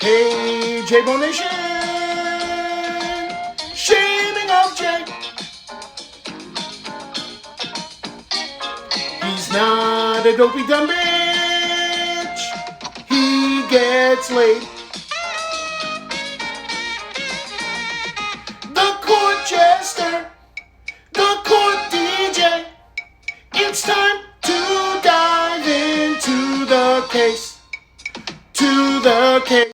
Hey, J-Bone Nation! Shaming of Jay. He's not a dopey dumb bitch. He gets laid. The court jester. The court DJ. It's time to dive into the case. To the case.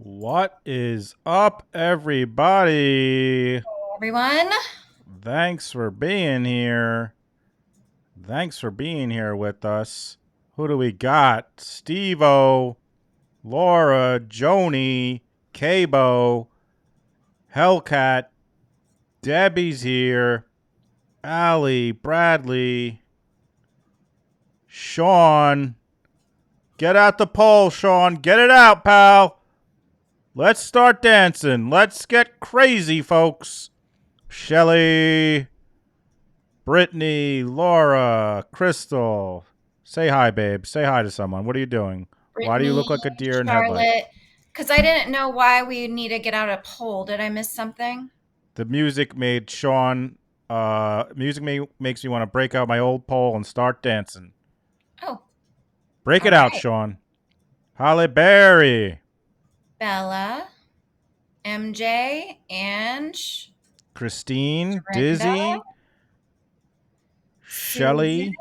What is up, everybody? Hello, everyone. Thanks for being here. Thanks for being here with us. Who do we got? Steve-O, Laura, Joni, Cabo, Hellcat, Debbie's here, Allie, Bradley, Sean. Get out the pole, Sean. Get it out, pal. Let's start dancing. Let's get crazy, folks. Shelly, Brittany, Laura, Crystal. Say hi, babe. Say hi to someone. What are you doing? Brittany, Why do you look like a deer in Charlotte, headlights? because I didn't know why we need to get out a poll. Did I miss something? The music made Sean. Makes me want to break out my old pole and start dancing. Oh. Break it out, Sean. Holly Berry. Bella, MJ, and Christine, Dorinda, Dizzy, Shelly,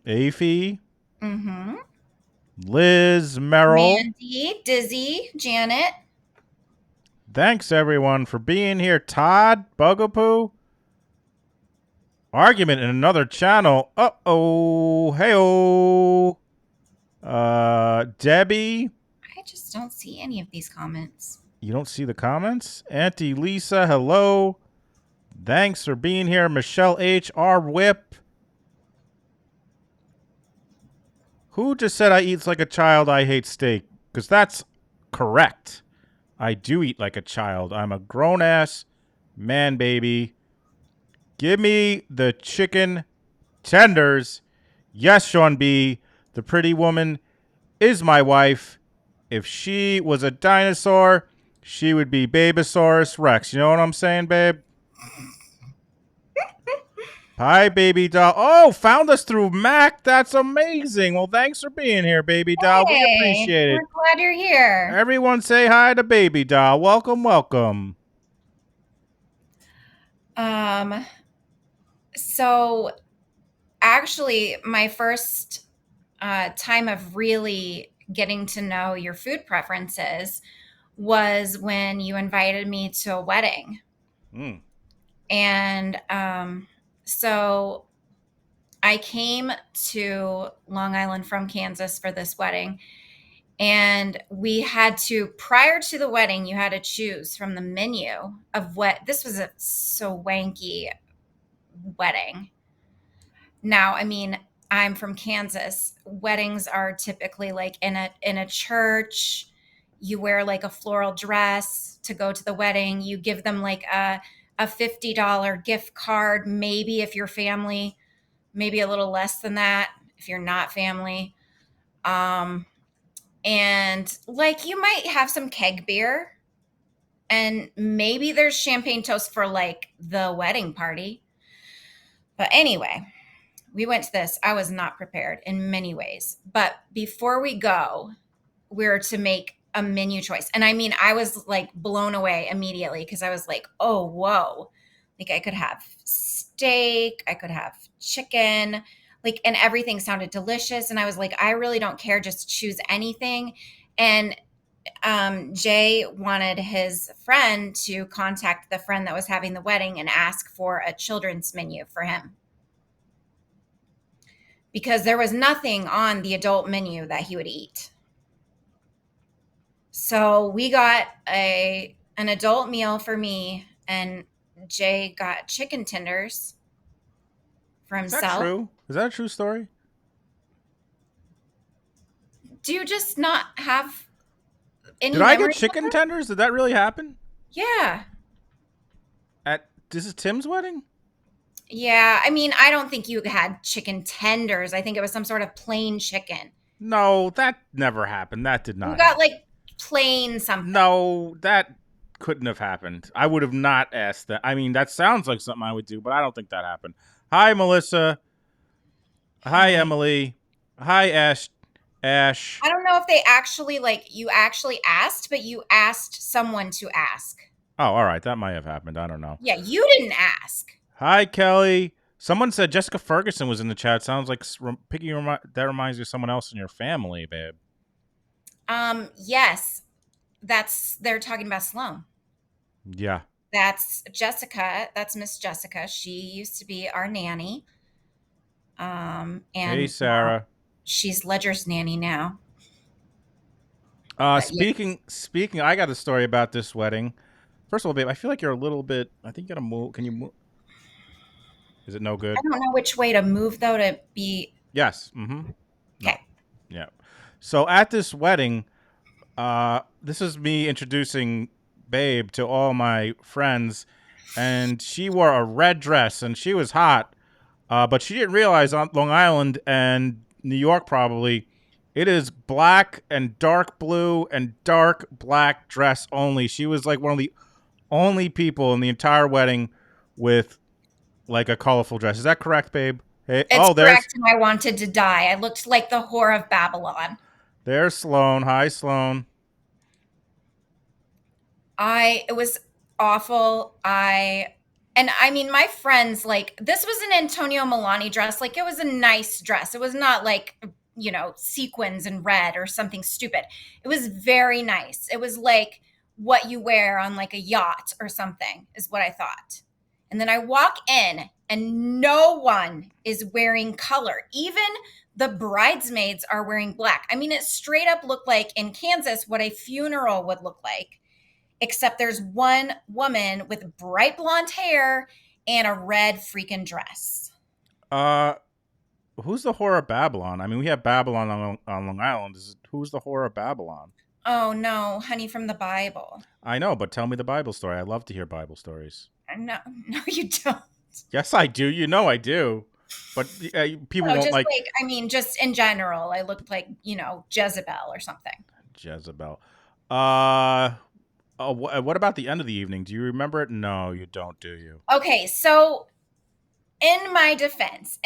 Afy, Liz, Merrill, Mandy, Dizzy, Janet. Thanks, everyone, for being here. Todd, Bugapoo. Argument in another channel. Uh-oh. Hey-oh. Debbie. I just don't see any of these comments. You don't see the comments? Auntie Lisa, hello. Thanks for being here. Michelle H. R. Whip. Who just said I eat like a child, I hate steak? Because that's correct. I do eat like a child. I'm a grown-ass man, baby. Give me the chicken tenders. Yes, Sean B., the pretty woman is my wife. If she was a dinosaur, she would be Babosaurus Rex. You know what I'm saying, babe? Hi, baby doll. Oh, found us through Mac. That's amazing. Well, thanks for being here, baby doll. Hey, We appreciate it. We're glad you're here. Everyone say hi to baby doll. Welcome, welcome. So actually, my first time of really getting to know your food preferences was when you invited me to a wedding. And so I came to Long Island from Kansas for this wedding. And we had to, prior to the wedding, you had to choose from the menu of what, this was a swanky wedding. Now, I mean, I'm from Kansas. Weddings are typically like in a church. You wear like a floral dress to go to the wedding. You give them like a $50 gift card, maybe if you're family, maybe a little less than that if you're not family. And like you might have some keg beer, and maybe there's champagne toast for like the wedding party. But anyway, we went to this. I was not prepared in many ways. But before we go, we're to make a menu choice. And I mean, I was like blown away immediately because I was like, oh, whoa. Like I could have steak, I could have chicken, like, and everything sounded delicious. And I was like, I really don't care. Just choose anything. And Jay wanted his friend to contact the friend that was having the wedding and ask for a children's menu for him, because there was nothing on the adult menu that he would eat. So we got an adult meal for me, and Jay got chicken tenders. for Is that himself. true? Is that a true story? Do you just not have any Did I get memories of chicken it? tenders? Did that really happen? Yeah. This is Tim's wedding? Yeah. I mean, I don't think you had chicken tenders. I think it was some sort of plain chicken. No, that never happened. That did You not got happen. like plain something. No, that couldn't have happened. I would have not asked that. I mean, that sounds like something I would do, but I don't think that happened. Hi, Melissa. Hi, Hi. Emily. Hi, Ash. Ash. I don't know if they actually like you actually asked, but you asked someone to ask. Oh, all right. That might have happened. I don't know. Yeah, you didn't ask. Hi, Kelly. Someone said Jessica Ferguson was in the chat. Sounds like that reminds you of someone else in your family, babe. Yes. They're talking about Sloan. Yeah. That's Jessica. That's Miss Jessica. She used to be our nanny. And Hey, Sarah. she's Ledger's nanny now. But yeah. Speaking, I got a story about this wedding. First of all, babe, I feel like you're a little bit. I think you gotta move. Can you move? Is it no good? I don't know which way to move though to be Yes. Mm-hmm. No. okay. Yeah. So at this wedding, this is me introducing Babe to all my friends, and she wore a red dress, and she was hot, but she didn't realize on Long Island and New York probably, it is black and dark blue and dark black dress only. She was like one of the only people in the entire wedding with like a colorful dress. Is that correct, babe? Hey, It's correct, and I wanted to die. I looked like the whore of Babylon. There's Sloan. Hi, Sloan. It was awful. I mean, my friends, like, this was an Antonio Milani dress. Like, it was a nice dress. It was not like, sequins and red or something stupid. It was very nice. It was like what you wear on like a yacht or something, is what I thought. And then I walk in and no one is wearing color. Even the bridesmaids are wearing black. I mean, it straight up looked like in Kansas what a funeral would look like, except there's one woman with bright blonde hair and a red freaking dress. Who's the whore of Babylon? I mean, we have Babylon on Long Island. Who's the whore of Babylon? Oh no, honey from the Bible. I know, but tell me the Bible story. I love to hear Bible stories. No, you don't. Yes, I do. You know I do. But people won't just like. I mean, just in general, I looked like Jezebel or something. Jezebel. What about the end of the evening? Do you remember it? No, you don't, do you? Okay, so in my defense,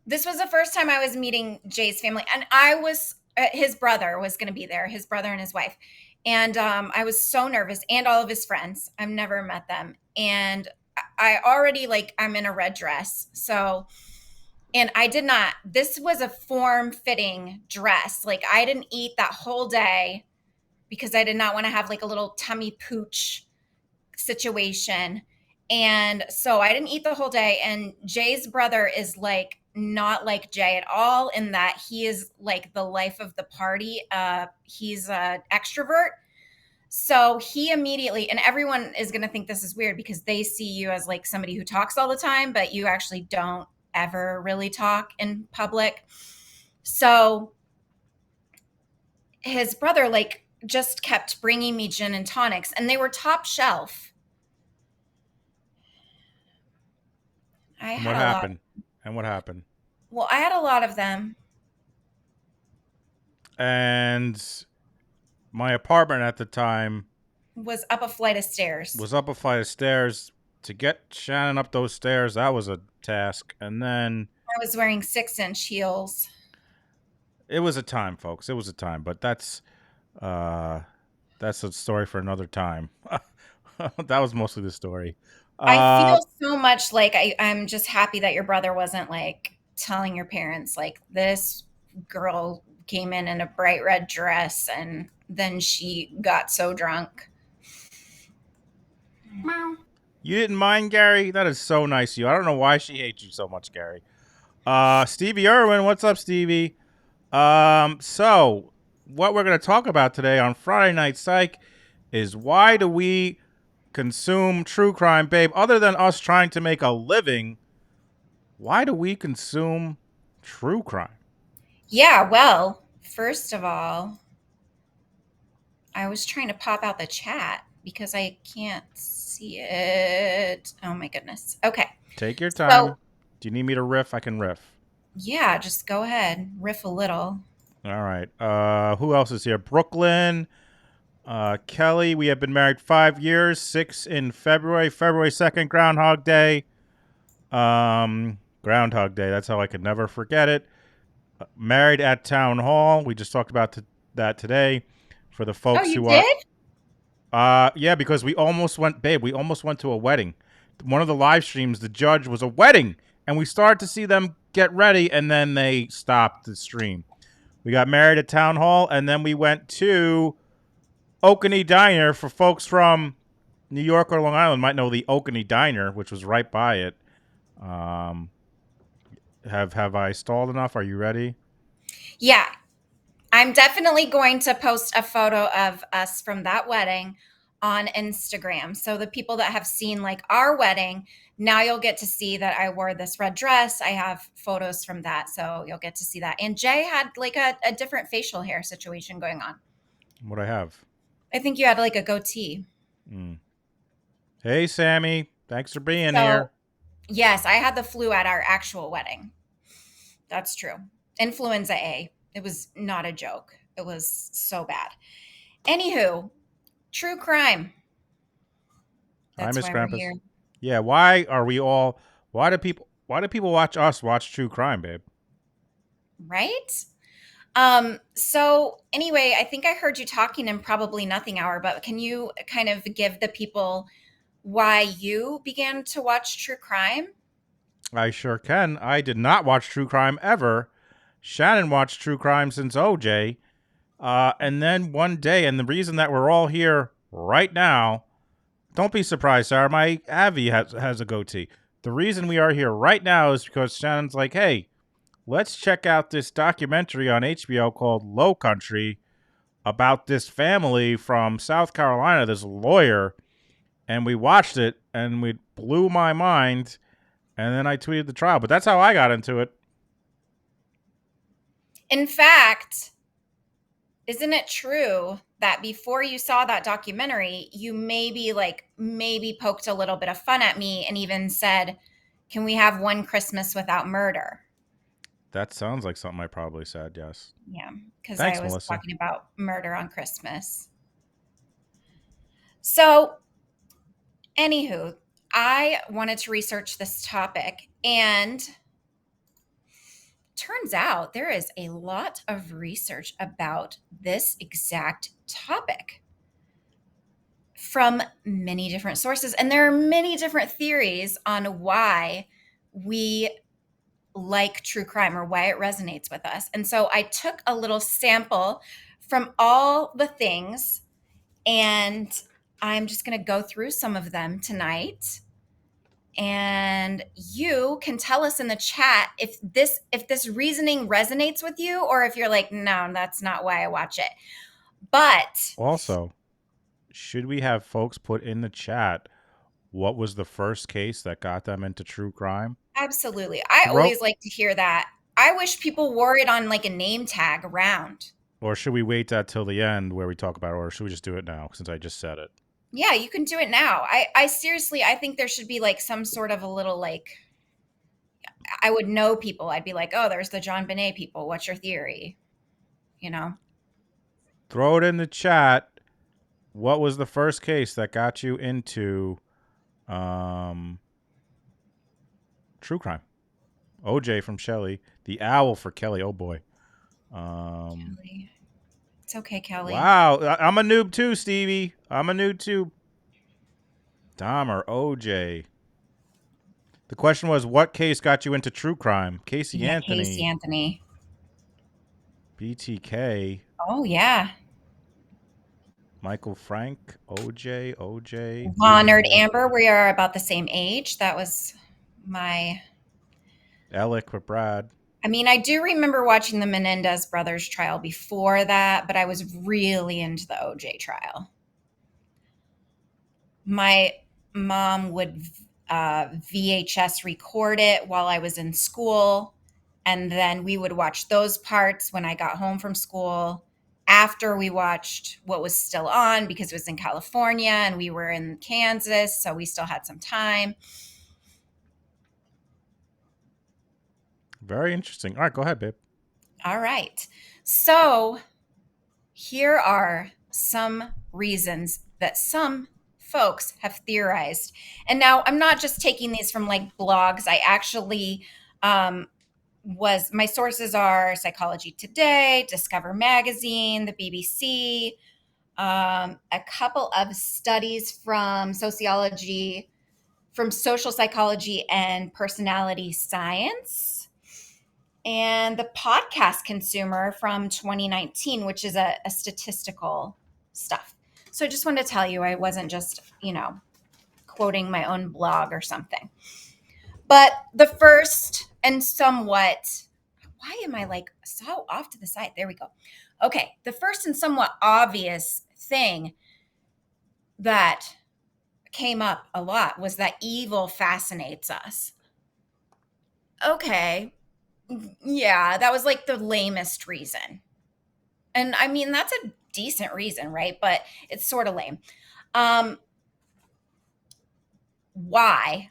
this was the first time I was meeting Jay's family, and I was his brother was going to be there, his brother and his wife, and I was so nervous, and all of his friends. I've never met them, and I already I'm in a red dress, so. And I did not. This was a form-fitting dress. Like, I didn't eat that whole day because I did not want to have like a little tummy pooch situation. And so I didn't eat the whole day. And Jay's brother is like not like Jay at all, in that he is like the life of the party. He's an extrovert. So he immediately, and everyone is going to think this is weird because they see you as like somebody who talks all the time, but you actually don't ever really talk in public. So his brother just kept bringing me gin and tonics, and they were top shelf. What happened? What happened? Well, I had a lot of them. And my apartment at the time was up a flight of stairs. To get Shannon up those stairs, that was a task. And then I was wearing 6-inch heels. It was a time, folks. It was a time, but that's a story for another time. That was mostly the story. I feel so much like I'm just happy that your brother wasn't like telling your parents like, this girl came in a bright red dress and then she got so drunk. Meow. You didn't mind, Gary? That is so nice of you. I don't know why she hates you so much, Gary. Stevie Irwin, what's up, Stevie? So what we're going to talk about today on Friday Night Psych is, why do we consume true crime, babe? Other than us trying to make a living, Why do we consume true crime? Yeah, well, first of all, I was trying to pop out the chat because I can't see it. Oh my goodness. Okay. Take your So, time. Do you need me to riff? I can riff. yeah, just go ahead, riff a little. All right. Who else is here? Brooklyn. Kelly, we have been married 5 years, 6 in February. February 2nd, Groundhog Day. Groundhog Day. That's how I could never forget it. Married at Town Hall. We just talked about that today. For the Oh, folks you who are, did? yeah, because we almost went, babe. We almost went to a wedding. One of the live streams, the judge was a wedding, and we started to see them get ready, and then they stopped the stream. We got married at Town Hall, and then we went to Okanee Diner. For folks from New York or Long Island might know the Okanee Diner, which was right by it. Have I stalled enough? Are you ready? Yeah. I'm definitely going to post a photo of us from that wedding on Instagram. So the people that have seen like our wedding, now you'll get to see that I wore this red dress. I have photos from that. So you'll get to see that. And Jay had like a different facial hair situation going on. What I have? I think you had like a goatee. Mm. Hey, Sammy. Thanks for being So here. yes, I had the flu at our actual wedding. That's true. Influenza A. It was not a joke. It was so bad. Anywho, true crime. Hi, That's Miss why we're Krampus. here. Yeah. Why are we all? Why do people? Why do people watch true crime, babe? Right? So anyway, I think I heard you talking in probably nothing hour, but can you kind of give the people why you began to watch true crime? I sure can. I did not watch true crime ever. Shannon watched true crime since OJ. And then one day, and the reason that we're all here right now, don't be surprised, Sarah. My Avi has a goatee. The reason we are here right now is because Shannon's like, hey, let's check out this documentary on HBO called Low Country about this family from South Carolina, this lawyer. And we watched it and it blew my mind. And then I tweeted the trial. But that's how I got into it. In fact, isn't it true that before you saw that documentary, you maybe poked a little bit of fun at me and even said, "Can we have one Christmas without murder?" That sounds like something I probably said, yes. Yeah, because I Thanks, was Melissa. talking about murder on Christmas. So, anywho, I wanted to research this topic, and turns out there is a lot of research about this exact topic from many different sources. And there are many different theories on why we like true crime or why it resonates with us. And so I took a little sample from all the things, and I'm just going to go through some of them tonight. And you can tell us in the chat if this reasoning resonates with you, or if you're like, no, that's not why I watch it. But Also, should we have folks put in the chat what was the first case that got them into true crime? absolutely, I Throw, always like to hear that. I wish people wore it on like a name tag around. or should we wait that till the end where we talk about it, or should we just do it now since I just said it? Yeah, you can do it now. I seriously, I think there should be like some sort of a little like, I would know people. I'd be like, oh, there's the John Bonet people. What's your theory? You know? Throw it in the chat. What was the first case that got you into true crime? OJ from Shelley. The owl for Kelly. Oh boy. Kelly. It's okay, Kelly. Wow. I'm a noob too, Stevie. I'm a noob too. Dahmer, OJ. The question was, what case got you into true crime? Casey Yeah, Anthony. Casey Anthony. BTK. Oh yeah. Michael Frank. OJ. Law Nerd Bohemia. Amber, we are about the same age. That was my. Alec with Brad. I mean, I do remember watching the Menendez brothers trial before that, but I was really into the OJ trial. My mom would VHS record it while I was in school. And then we would watch those parts when I got home from school after we watched what was still on, because it was in California and we were in Kansas. So we still had some time. Very interesting. All right, go ahead, babe. All right. So here are some reasons that some folks have theorized. And now I'm not just taking these from like blogs. I actually my sources are Psychology Today, Discover Magazine, the BBC, a couple of studies from sociology, from social psychology and personality science, and the podcast Consumer from 2019, which is a statistical stuff. So I just wanted to tell you, I wasn't just, quoting my own blog or something. But the first and somewhat, why am I like so off to the side? There we go. Okay. The first and somewhat obvious thing that came up a lot was that evil fascinates us. Okay. Yeah, that was like the lamest reason. And I mean, that's a decent reason, right? But it's sort of lame. Why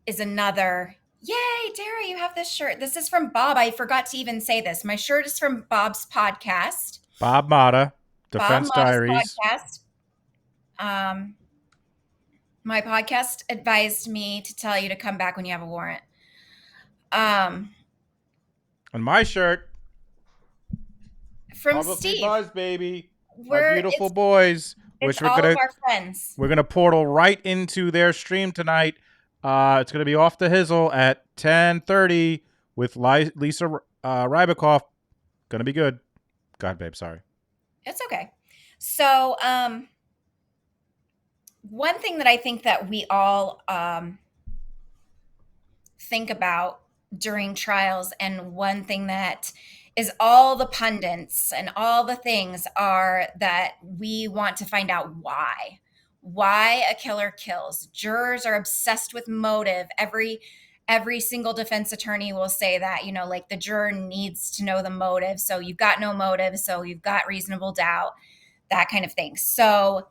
is another. Yay, Dara, you have this shirt. This is from Bob. I forgot to even say this. My shirt is from Bob's podcast. Bob Mata, Defense Bob Mata's Diaries. Podcast. My podcast advised me to tell you to come back when you have a warrant. And my shirt. From Publicly Steve. buzzed, baby. My beautiful boys. It's all of our friends. We're gonna portal right into their stream tonight. It's gonna be off the hizzle at 10:30 with Lisa Rybakoff. Gonna be good. God, babe, sorry. It's okay. So, one thing that I think that we all think about during trials, and one thing that is all the pundits and all the things are that we want to find out why a killer kills. Jurors are obsessed with motive. Every single defense attorney will say that, like the juror needs to know the motive. So you've got no motive, so you've got reasonable doubt, that kind of thing. So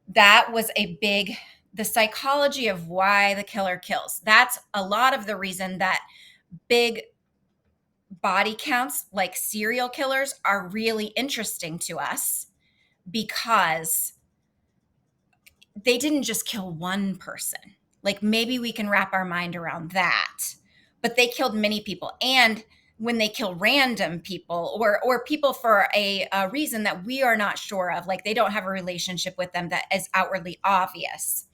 that was the psychology of why the killer kills. That's a lot of the reason that big body counts like serial killers are really interesting to us, because they didn't just kill one person. Like, maybe we can wrap our mind around that, but they killed many people. And when they kill random people or people for a reason that we are not sure of, like they don't have a relationship with them that is outwardly obvious.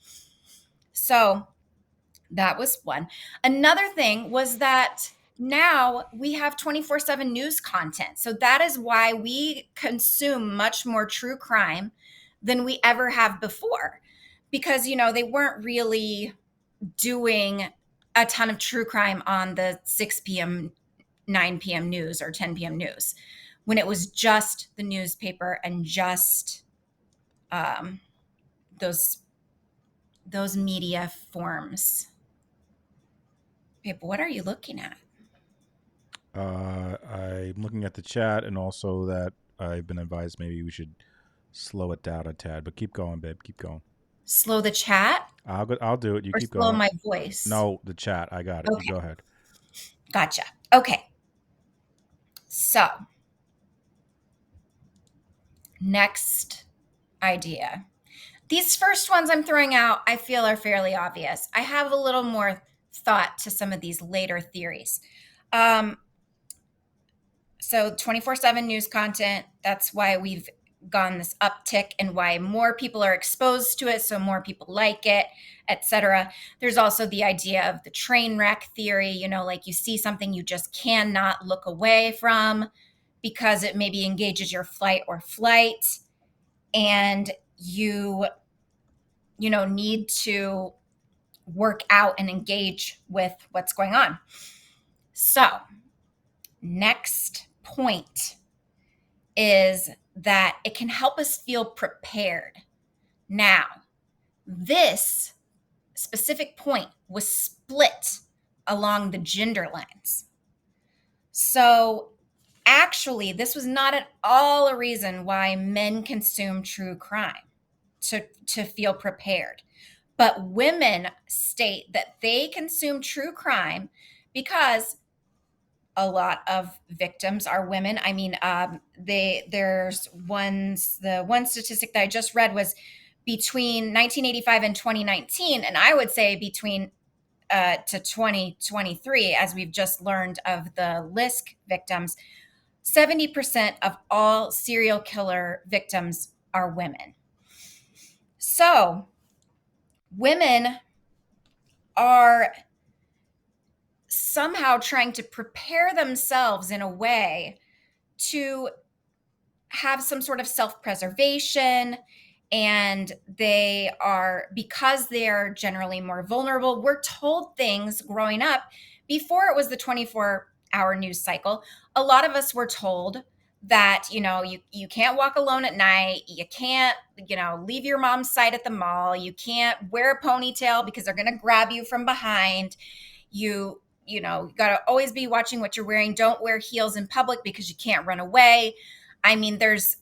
So that was one. Another thing was that now we have 24/7 news content. So that is why we consume much more true crime than we ever have before, because, they weren't really doing a ton of true crime on the 6 p.m., 9 p.m. news or 10 p.m. news, when it was just the newspaper and just those media forms. Babe, what are you looking at? I'm looking at the chat, and also that I've been advised maybe we should slow it down a tad. But keep going, babe. Keep going. Slow the chat? I'll do it. You or keep slow going. My voice? No, the chat. I got it. Okay. You go ahead. Gotcha. Okay. So, next idea. These first ones I'm throwing out, I feel are fairly obvious. I have a little more thought to some of these later theories. So 24/7 news content, that's why we've gone this uptick and why more people are exposed to it, so more people like it, etc. There's also the idea of the train wreck theory, like you see something you just cannot look away from because it maybe engages your fight or flight, and you need to work out and engage with what's going on. So, next point is that it can help us feel prepared. Now, this specific point was split along the gender lines. So actually, this was not at all a reason why men consume true crime to feel prepared. But women state that they consume true crime because a lot of victims are women. I mean, the one statistic that I just read was between 1985 and 2019, and I would say between to 2023, as we've just learned of the LISC victims, 70% of all serial killer victims are women. So women are somehow trying to prepare themselves in a way to have some sort of self-preservation, and they are, because they're generally more vulnerable. We're told things growing up before it was the 24-hour news cycle. A lot of us were told that, you can't walk alone at night, you can't, leave your mom's side at the mall, you can't wear a ponytail because they're going to grab you from behind, you got to always be watching what you're wearing, don't wear heels in public because you can't run away. I mean, there's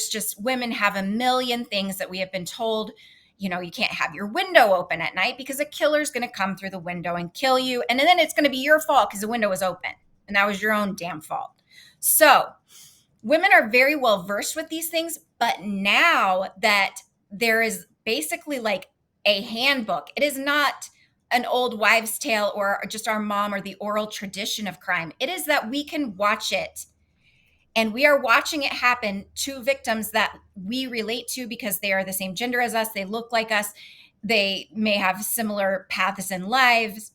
just, women have a million things that we have been told. You can't have your window open at night because a killer's going to come through the window and kill you. And then it's going to be your fault because the window was open and that was your own damn fault. So women are very well versed with these things. But now that there is basically like a handbook, it is not an old wives' tale or just our mom or the oral tradition of crime. It is that we can watch it. And we are watching it happen to victims that we relate to because they are the same gender as us. They look like us. They may have similar paths in life,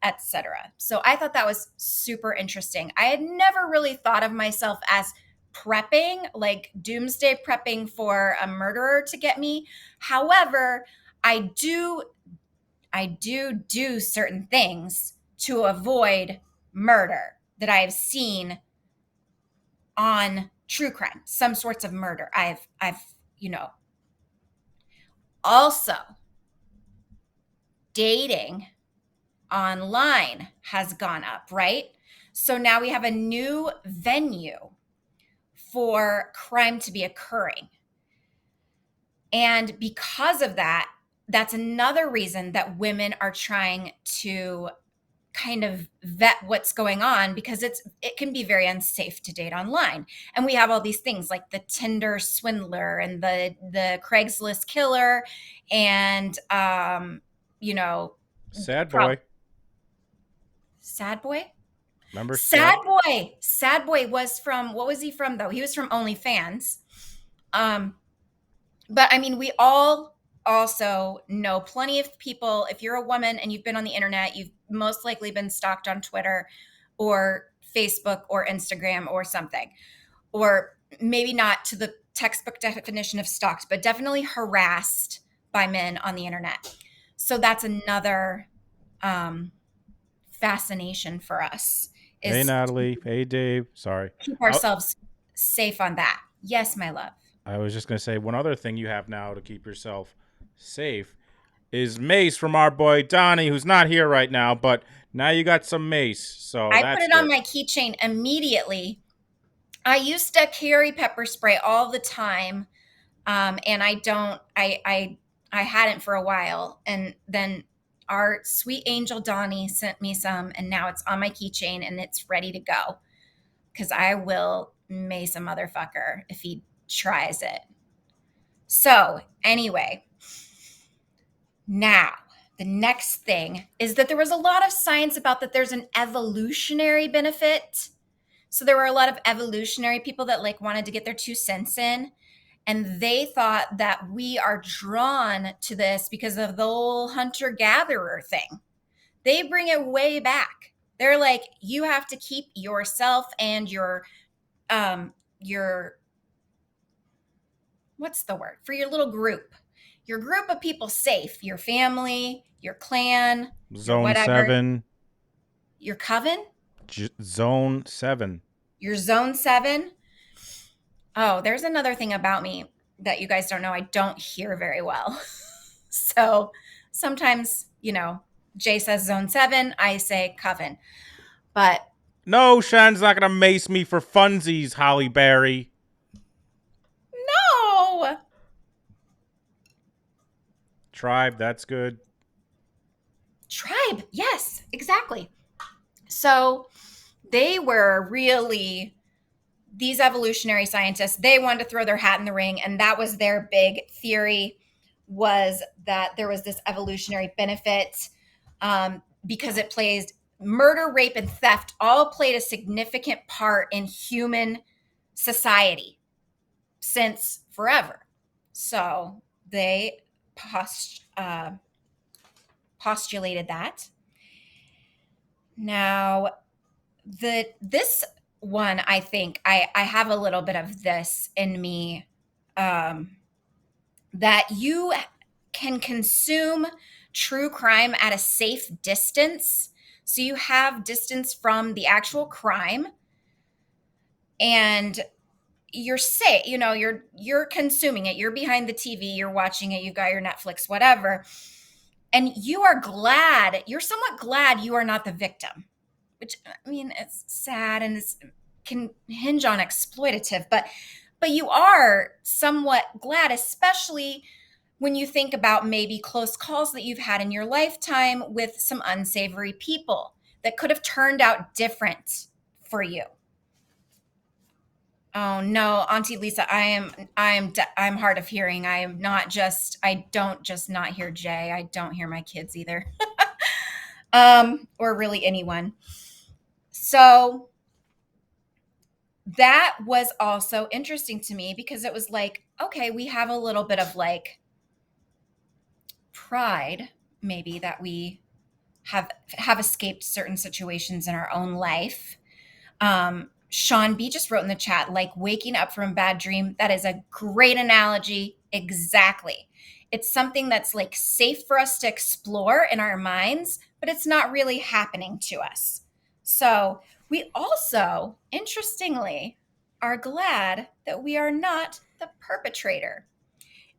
etc. So I thought that was super interesting. I had never really thought of myself as prepping, like doomsday prepping for a murderer to get me. However, I do certain things to avoid murder that I have seen on true crime, some sorts of murder. I've also, dating online has gone up, right? So now we have a new venue for crime to be occurring. And because of that, that's another reason that women are trying to kind of vet what's going on, because it can be very unsafe to date online. And we have all these things like the Tinder swindler and the Craigslist killer and Sad boy. Sad boy? Remember Sad boy. Sad boy was from, what was he from though? He was from OnlyFans. But I mean, we all also know plenty of people. If you're a woman and you've been on the internet, you've most likely been stalked on Twitter or Facebook or Instagram or something, or maybe not to the textbook definition of stalked, but definitely harassed by men on the internet. So that's another fascination for us. Hey, Natalie. Hey, Dave. Sorry. Keep ourselves safe on that. Yes, my love. I was just going to say one other thing you have now to keep yourself safe is mace from our boy Donnie, who's not here right now, but now you got some mace. So I put it on my keychain immediately. I used to carry pepper spray all the time, and I hadn't for a while, and then our sweet angel Donnie sent me some, and now it's on my keychain and it's ready to go because I will mace a motherfucker if he tries it. So anyway, now the next thing is that there was a lot of science about that there's an evolutionary benefit. So there were a lot of evolutionary people that like wanted to get their 2 cents in, and they thought that we are drawn to this because of the whole hunter-gatherer thing. They bring it way back. They're like, you have to keep yourself and your what's the word? For your little group. Your group of people safe. Your family, your clan, Zone whatever. 7. Your coven? Zone 7. Your Zone 7? Oh, there's another thing about me that you guys don't know. I don't hear very well. So Sometimes, Jay says zone 7, I say coven. But No, Shan's not gonna mace me for funsies, Holly Berry. no. Tribe, that's good. Tribe. Yes, exactly. So they were really, these evolutionary scientists, they wanted to throw their hat in the ring, and that was their big theory, was that there was this evolutionary benefit, because it plays murder, rape, and theft all played a significant part in human society since forever. So they postulated that. Now, this one, I think I have a little bit of this in me, that you can consume true crime at a safe distance. So you have distance from the actual crime, and you're safe. You're consuming it. You're behind the TV. You're watching it. You got your Netflix, whatever, and you're somewhat glad you are not the victim. Which, I mean, it's sad and it can hinge on exploitative, but you are somewhat glad, especially when you think about maybe close calls that you've had in your lifetime with some unsavory people that could have turned out different for you. Oh no, Auntie Lisa, I'm hard of hearing. I don't just not hear Jay. I don't hear my kids either. Or really anyone. So that was also interesting to me, because it was like, okay, we have a little bit of like pride, maybe, that we have escaped certain situations in our own life. Sean B just wrote in the chat, like waking up from a bad dream. That is a great analogy. Exactly. It's something that's like safe for us to explore in our minds, but it's not really happening to us. So we also, interestingly, are glad that we are not the perpetrator.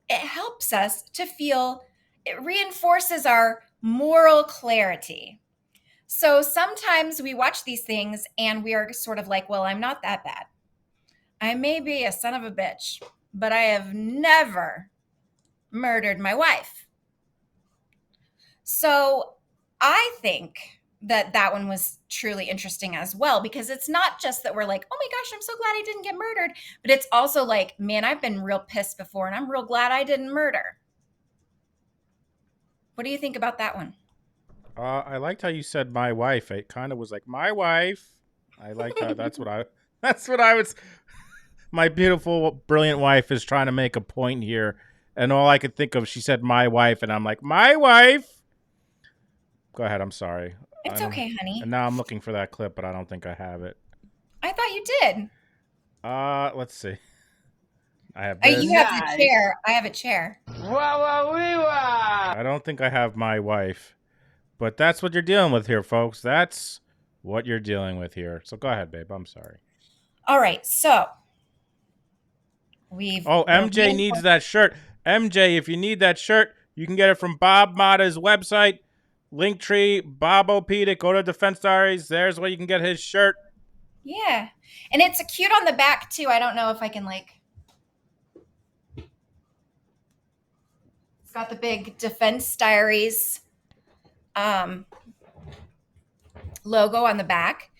It helps us to feel, it reinforces our moral clarity. So sometimes we watch these things and we are sort of like, well, I'm not that bad. I may be a son of a bitch, but I have never murdered my wife. So I think that one was truly interesting as well, because it's not just that we're like, oh my gosh, I'm so glad I didn't get murdered, but it's also like, man, I've been real pissed before and I'm real glad I didn't murder. What do you think about that one? I liked how you said my wife. It kind of was like my wife. I liked how that's what I was. My beautiful, brilliant wife is trying to make a point here, and all I could think of, she said my wife, and I'm like, my wife. Go ahead. I'm sorry. It's okay, honey. And now I'm looking for that clip, but I don't think I have it. I thought you did. Let's see. I have this. You have the chair. I have a chair. I don't think I have my wife, but that's what you're dealing with here, folks. That's what you're dealing with here. So go ahead, babe. I'm sorry. All right. So MJ needs that shirt. MJ, if you need that shirt, you can get it from Bob Mata's website. Linktree, Bob O'Pedic, go to Defense Diaries. There's where you can get his shirt. Yeah. And it's cute on the back too. I don't know if I can it's got the big Defense Diaries logo on the back.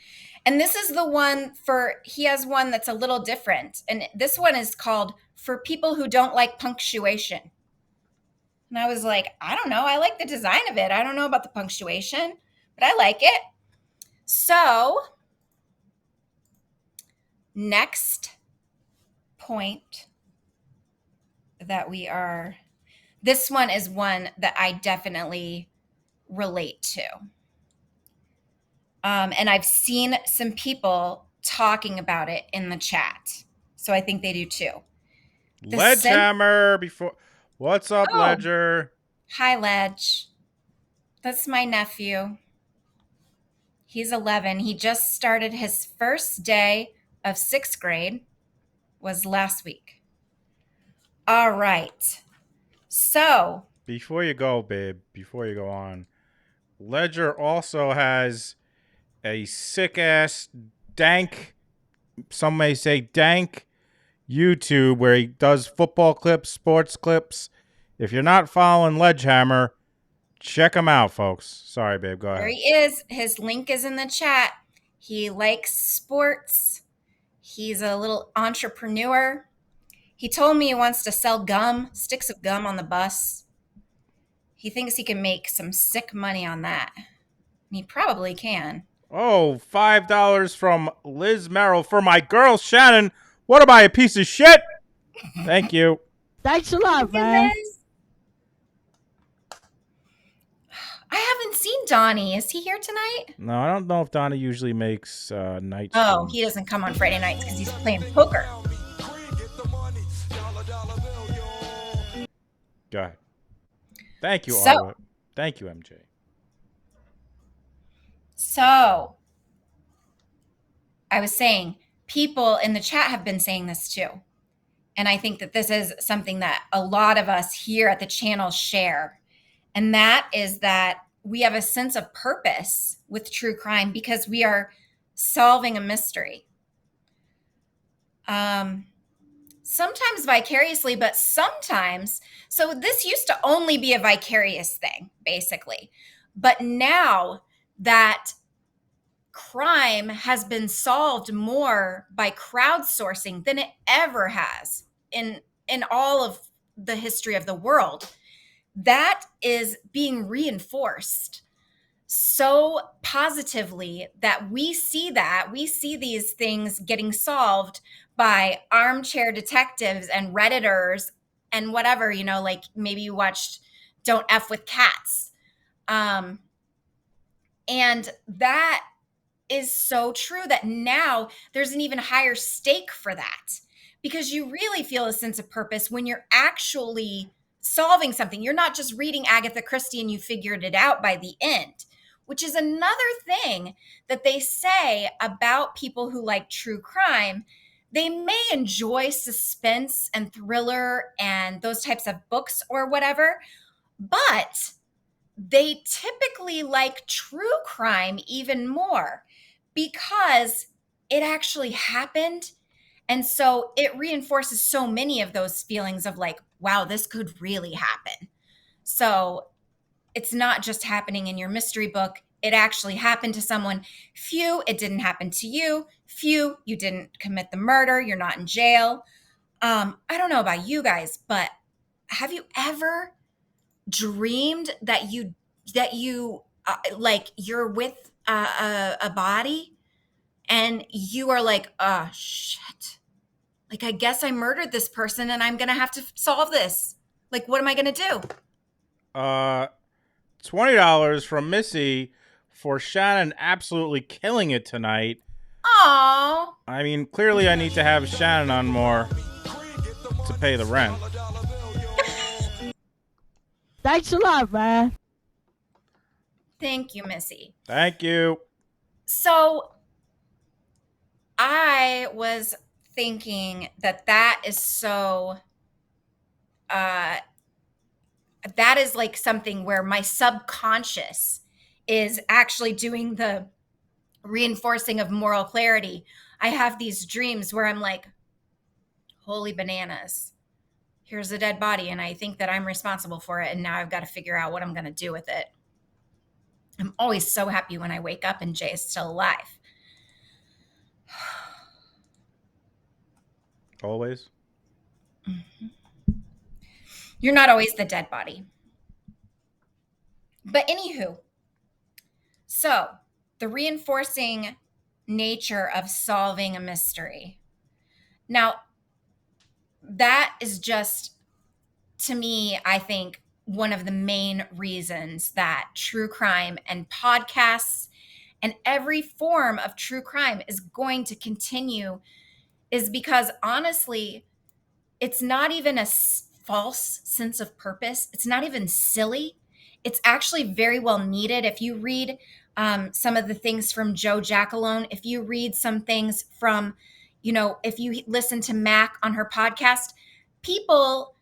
And this is the one he has one that's a little different. And this one is called For People Who Don't Like Punctuation. And I was like, I don't know. I like the design of it. I don't know about the punctuation, but I like it. So next point this one is one that I definitely relate to. And I've seen some people talking about it in the chat. So I think they do too. Ledgehammer What's up, Ledger? Hi, Ledge. That's my nephew. He's 11. He just started his first day of 6th grade, was last week. All right. So Before you go, babe, before you go on, Ledger also has a sick ass dank, some may say dank, YouTube where he does football clips, sports clips. If you're not following Ledgehammer, check him out, folks. Sorry, babe. Go There ahead. he is. His link is in the chat. He likes sports. He's a little entrepreneur. He told me he wants to sell gum, sticks of gum on the bus. He thinks he can make some sick money on that. And he probably can. Oh, $5 from Liz Merrill for my girl Shannon. What am I, a piece of shit? Thank you. Thanks a lot, man. I haven't seen Donnie. Is he here tonight? No, I don't know if Donna usually makes night Oh, streams. he doesn't come on Friday nights because he's playing poker. Go ahead. Thank you, So- Arwa. Thank you, MJ. So, I was saying, people in the chat have been saying this too. And I think that this is something that a lot of us here at the channel share. And that is that we have a sense of purpose with true crime because we are solving a mystery. Sometimes vicariously, but sometimes, so this used to only be a vicarious thing, basically. But now that crime has been solved more by crowdsourcing than it ever has in all of the history of the world, that is being reinforced so positively that we see these things getting solved by armchair detectives and Redditors and whatever, like maybe you watched Don't F with Cats. And that is so true that now there's an even higher stake for that because you really feel a sense of purpose when you're actually solving something. You're not just reading Agatha Christie and you figured it out by the end, which is another thing that they say about people who like true crime. They may enjoy suspense and thriller and those types of books or whatever, but they typically like true crime even more because it actually happened. And so it reinforces so many of those feelings of like, wow, this could really happen. So it's not just happening in your mystery book. It actually happened to someone. Phew, it didn't happen to you. Phew, you didn't commit the murder. You're not in jail. I don't know about you guys, but have you ever dreamed that you like you're with a body and you are like, oh shit, like I guess I murdered this person and I'm gonna have to solve this, like what am I gonna do? $20 from Missy for Shannon absolutely killing it tonight. Oh, I mean, clearly I need to have Shannon on more to pay the rent. Thanks a lot, man. thank you, Missy. Thank you. So I was thinking that is so that is like something where my subconscious is actually doing the reinforcing of moral clarity. I have these dreams where I'm like, holy bananas, here's a dead body and I think that I'm responsible for it and now I've got to figure out what I'm going to do with it. I'm always so happy when I wake up and Jay is still alive. Always. Mm-hmm. You're not always the dead body. But anywho, so the reinforcing nature of solving a mystery. Now, that is just, to me, I think, one of the main reasons that true crime and podcasts and every form of true crime is going to continue, is because honestly, it's not even a false sense of purpose. It's not even silly. It's actually very well needed. If you read some of the things from Joe Jackalone, if you read some things from, if you listen to Mac on her podcast, people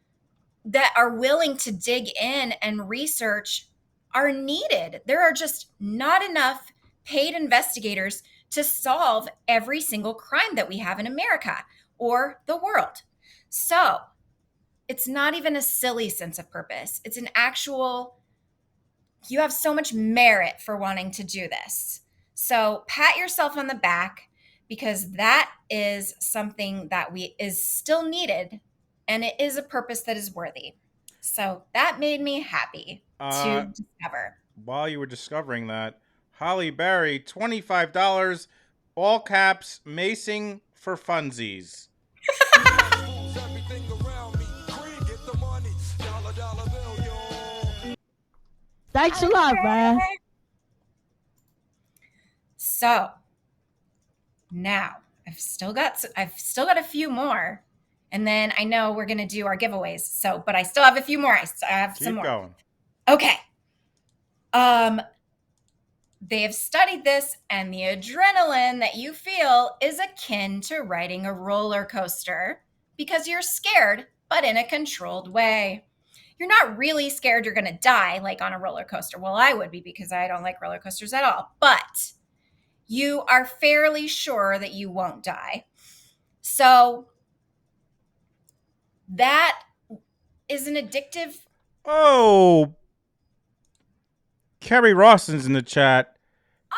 that are willing to dig in and research are needed. There are just not enough paid investigators to solve every single crime that we have in America or the world. So it's not even a silly sense of purpose. It's an actual, you have so much merit for wanting to do this. So pat yourself on the back, because that is something that is still needed, and it is a purpose that is worthy. So that made me happy to discover. While you were discovering that, Holly Berry, $25, all caps, macing for funsies. Thanks a lot, man. So now I've still got a few more, and then I know we're gonna do our giveaways. So, but I still have a few more. I have some more. Keep going. Okay. They have studied this, and the adrenaline that you feel is akin to riding a roller coaster, because you're scared, but in a controlled way. You're not really scared you're going to die like on a roller coaster. Well, I would be, because I don't like roller coasters at all. But you are fairly sure that you won't die. So that is an addictive. Oh, Kerry Rawson's in the chat.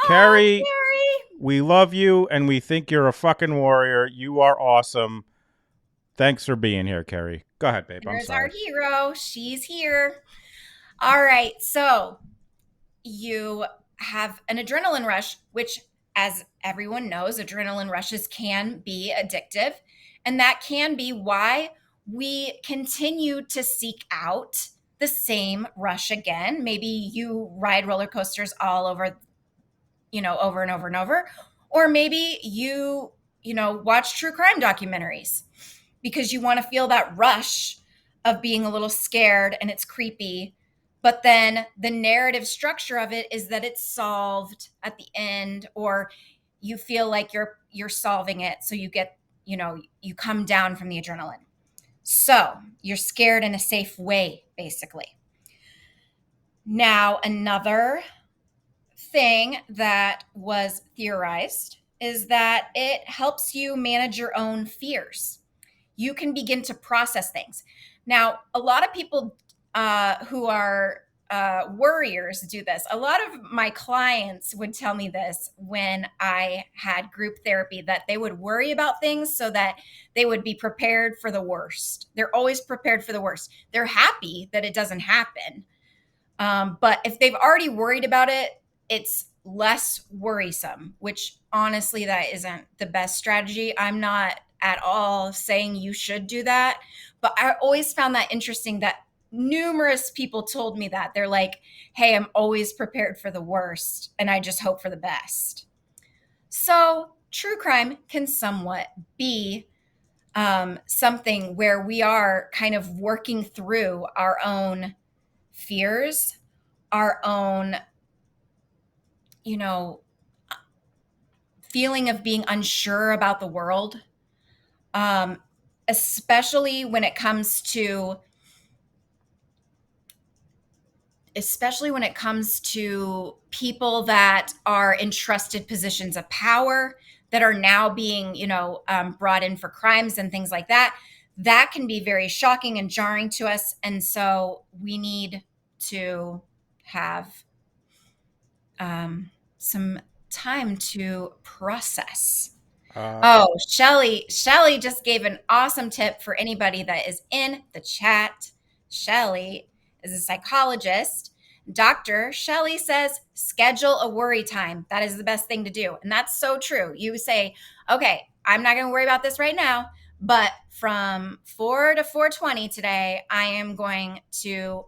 Kerry, we love you, and we think you're a fucking warrior. You are awesome. Thanks for being here, Kerry. Go ahead, babe. I'm There's sorry. our hero. She's here. All right. So you have an adrenaline rush, which, as everyone knows, adrenaline rushes can be addictive. And that can be why we continue to seek out the same rush again. Maybe you ride roller coasters all over, over and over and over. Or maybe you watch true crime documentaries because you want to feel that rush of being a little scared and it's creepy. But then the narrative structure of it is that it's solved at the end, or you feel like you're solving it. So you get, you come down from the adrenaline. So you're scared in a safe way, basically. Now, another thing that was theorized is that it helps you manage your own fears. You can begin to process things. Now, a lot of people who are worriers do this. A lot of my clients would tell me this when I had group therapy, that they would worry about things so that they would be prepared for the worst. They're always prepared for the worst. They're happy that it doesn't happen. But if they've already worried about it, it's less worrisome, which honestly, that isn't the best strategy. I'm not at all saying you should do that, but I always found that interesting that numerous people told me that. They're like, hey, I'm always prepared for the worst, and I just hope for the best. So true crime can somewhat be something where we are kind of working through our own fears, our own feeling of being unsure about the world, especially when it comes to people that are in trusted positions of power that are now being, brought in for crimes and things like that. That can be very shocking and jarring to us. And so we need to have some time to process. Shelly just gave an awesome tip for anybody that is in the chat. Shelly is a psychologist. Dr. Shelly says, schedule a worry time. That is the best thing to do. And that's so true. You say, okay, I'm not going to worry about this right now, but from 4 to 4:20 today, I'm going to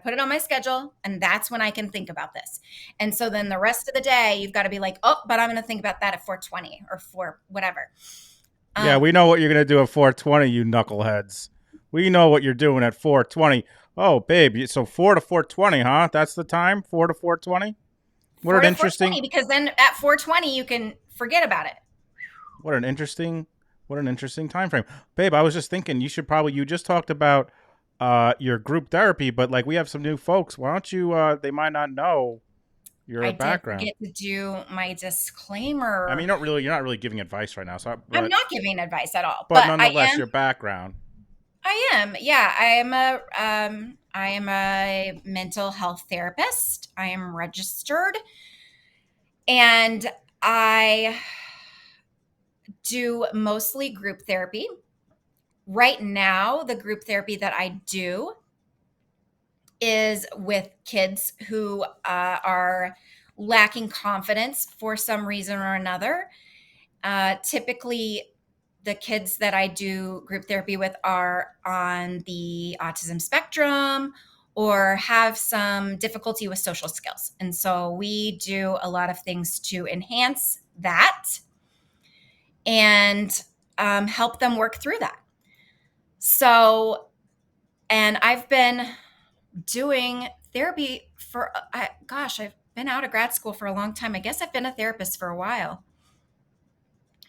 put it on my schedule, and that's when I can think about this. And so then the rest of the day, you've got to be like, oh, but I'm going to think about that at 4:20 or 4 whatever. Yeah, we know what you're going to do at 4:20, you knuckleheads. We know what you're doing at 4:20. Oh, babe, so 4 to 4:20, huh? That's the time, 4 to 4:20? What an interesting... Because then at 4:20, you can forget about it. What an interesting time frame. Babe, I was just thinking you just talked about your group therapy, but like we have some new folks. Why don't you? They might not know your I did background. forget to do my I disclaimer. mean, you're not really giving advice right now. So, I'm not giving advice at all, but but I nonetheless, am. your background. I am. Yeah, I am a mental health therapist. I am registered, and I do mostly group therapy. Right now, the group therapy that I do is with kids who are lacking confidence for some reason or another. Typically, the kids that I do group therapy with are on the autism spectrum or have some difficulty with social skills. And so we do a lot of things to enhance that and help them work through that. So, and I've been doing therapy for, I've been out of grad school for a long time. I guess I've been a therapist for a while.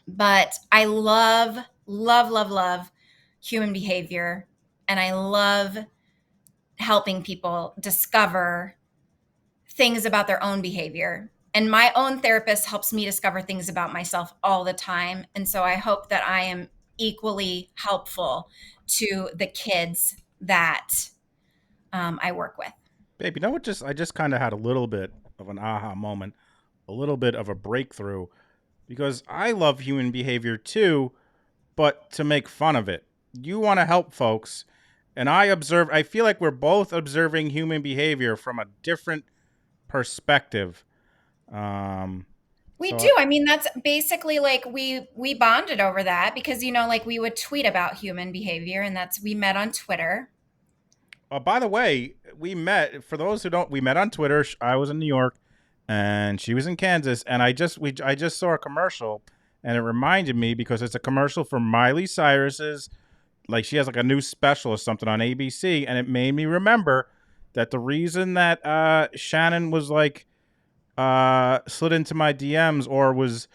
But I love, love, love, love human behavior. And I love helping people discover things about their own behavior. And my own therapist helps me discover things about myself all the time. And so I hope that I am equally helpful to the kids that I work with. Babe, you know what? I just kind of had a little bit of an aha moment, a little bit of a breakthrough, because I love human behavior too, but to make fun of it. You want to help folks, and I feel like we're both observing human behavior from a different perspective. We So do. I mean, that's basically like we bonded over that because like we would tweet about human behavior, and we met on Twitter. by the way, we met. For those who don't, we met on Twitter. I was in New York, and she was in Kansas, and I just saw a commercial, and it reminded me because it's a commercial for Miley Cyrus's, like she has like a new special or something on ABC, and it made me remember that the reason that Shannon was like slid into my DMs, or was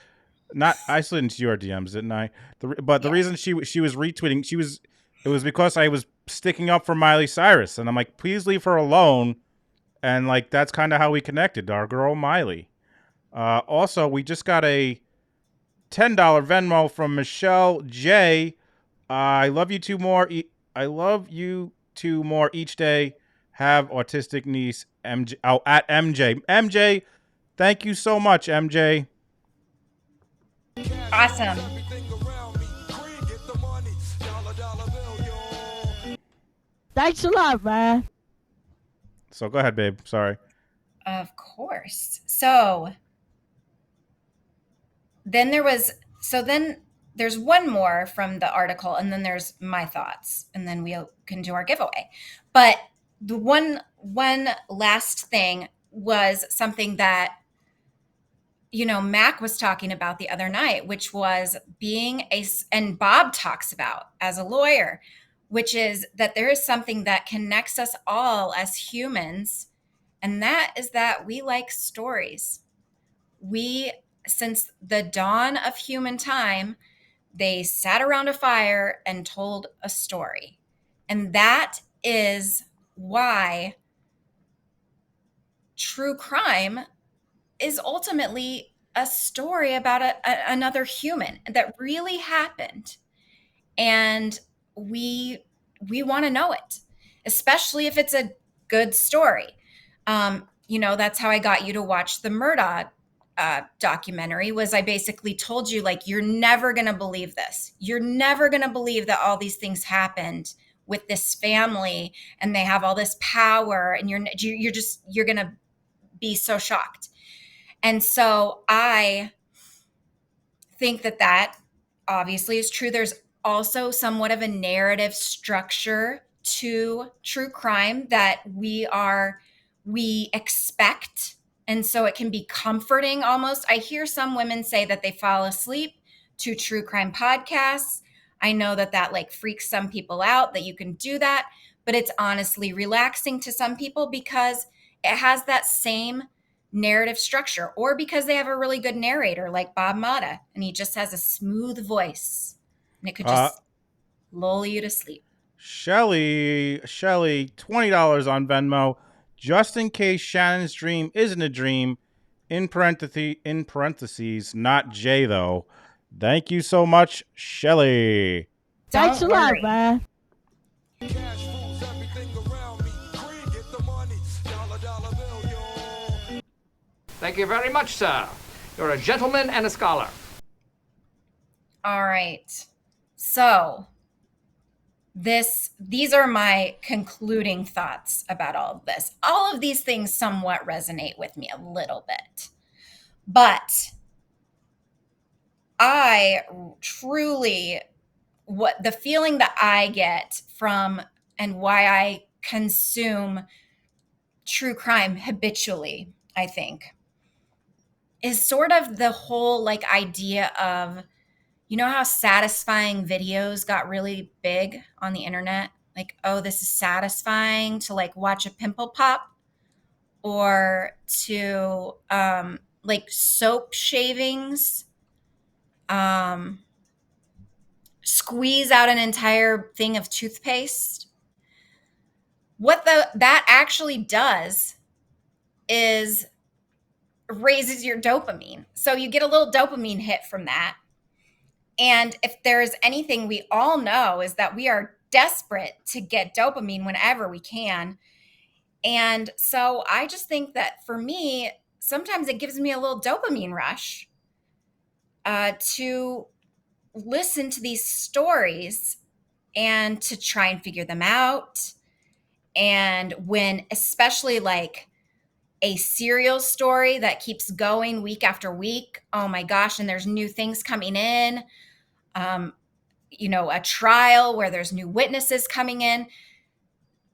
not, I slid into your DMs, didn't I? The reason she was retweeting, it was because I was sticking up for Miley Cyrus, and I'm like, please leave her alone, and like that's kind of how we connected, our girl Miley. Also, we just got a $10 Venmo from Michelle J. I love you two more. I love you two more each day. Have autistic niece MJ. Oh, at MJ. MJ, thank you so much, MJ. Awesome. Thanks a lot, man. So go ahead, babe. Sorry. Of course. So then there's one more from the article, and then there's my thoughts, and then we can do our giveaway. But the one last thing was something that Mac was talking about the other night, which was and Bob talks about as a lawyer, which is that there is something that connects us all as humans, and that is that we like stories. Since the dawn of human time, they sat around a fire and told a story. And that is why true crime is ultimately a story about another human that really happened. And we want to know it, especially if it's a good story. That's how I got you to watch the Murdaugh documentary. Was I basically told you, like, you're never going to believe this. You're never going to believe that all these things happened with this family and they have all this power, and you're going to be so shocked. And so I think that obviously is true. There's also somewhat of a narrative structure to true crime that we expect. And so it can be comforting almost. I hear some women say that they fall asleep to true crime podcasts. I know that like freaks some people out that you can do that, but it's honestly relaxing to some people because it has that same narrative structure, or because they have a really good narrator like Bob Motta, and he just has a smooth voice and it could just lull you to sleep. Shelly, $20 on Venmo, just in case Shannon's dream isn't a dream. In parentheses, not Jay though. Thank you so much, Shelly. Thanks a Don't lot, worry. man. Thank you very much, sir. You're a gentleman and a scholar. All right. So these are my concluding thoughts about all of this. All of these things somewhat resonate with me a little bit. But I truly, what the feeling that I get from and why I consume true crime habitually, I think, is sort of the whole like idea of, you know how satisfying videos got really big on the internet? Like, oh, this is satisfying to like watch a pimple pop, or to like soap shavings squeeze out an entire thing of toothpaste. What that actually does is raises your dopamine. So you get a little dopamine hit from that. And if there's anything we all know is that we are desperate to get dopamine whenever we can. And so I just think that for me, sometimes it gives me a little dopamine rush to listen to these stories and to try and figure them out. And when, especially like a serial story that keeps going week after week, oh my gosh, and there's new things coming in, a trial where there's new witnesses coming in.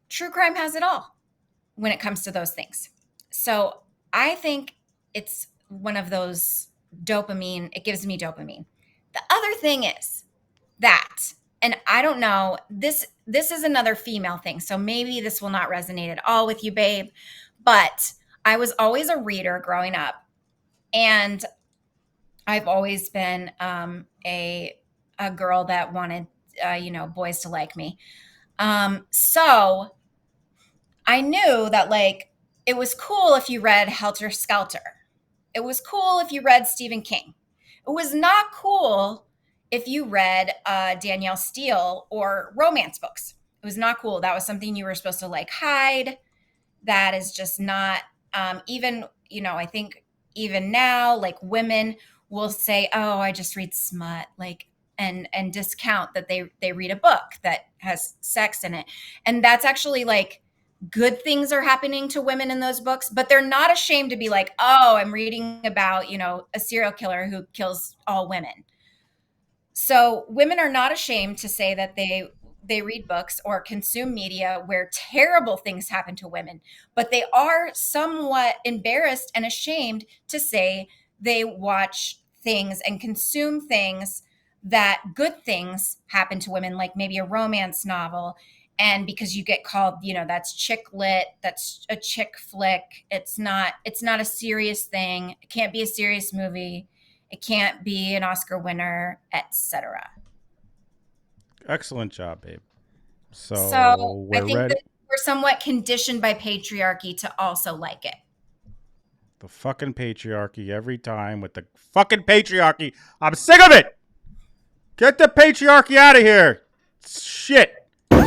True crime has it all when it comes to those things. So I think it's one of those dopamine, it gives me dopamine. The other thing is that, and I don't know, this is another female thing, so maybe this will not resonate at all with you, babe, but I was always a reader growing up, and I've always been a girl that wanted, boys to like me. So I knew that like it was cool if you read Helter Skelter. It was cool if you read Stephen King. It was not cool if you read Danielle Steele or romance books. It was not cool. That was something you were supposed to like hide. That is just not even, I think even now, like women will say, oh, I just read smut, like, and discount that they read a book that has sex in it. And that's actually like good things are happening to women in those books, but they're not ashamed to be like, oh, I'm reading about, a serial killer who kills all women. So women are not ashamed to say that they read books or consume media where terrible things happen to women, but they are somewhat embarrassed and ashamed to say they watch things and consume things that good things happen to women, like maybe a romance novel. And because you get called, that's chick lit, that's a chick flick. It's not a serious thing. It can't be a serious movie. It can't be an Oscar winner, etc. Excellent job, babe. So I we're think ready. that we're somewhat conditioned by patriarchy to also like it. The fucking patriarchy every time with the fucking patriarchy. I'm sick of it. Get the patriarchy out of here. Shit.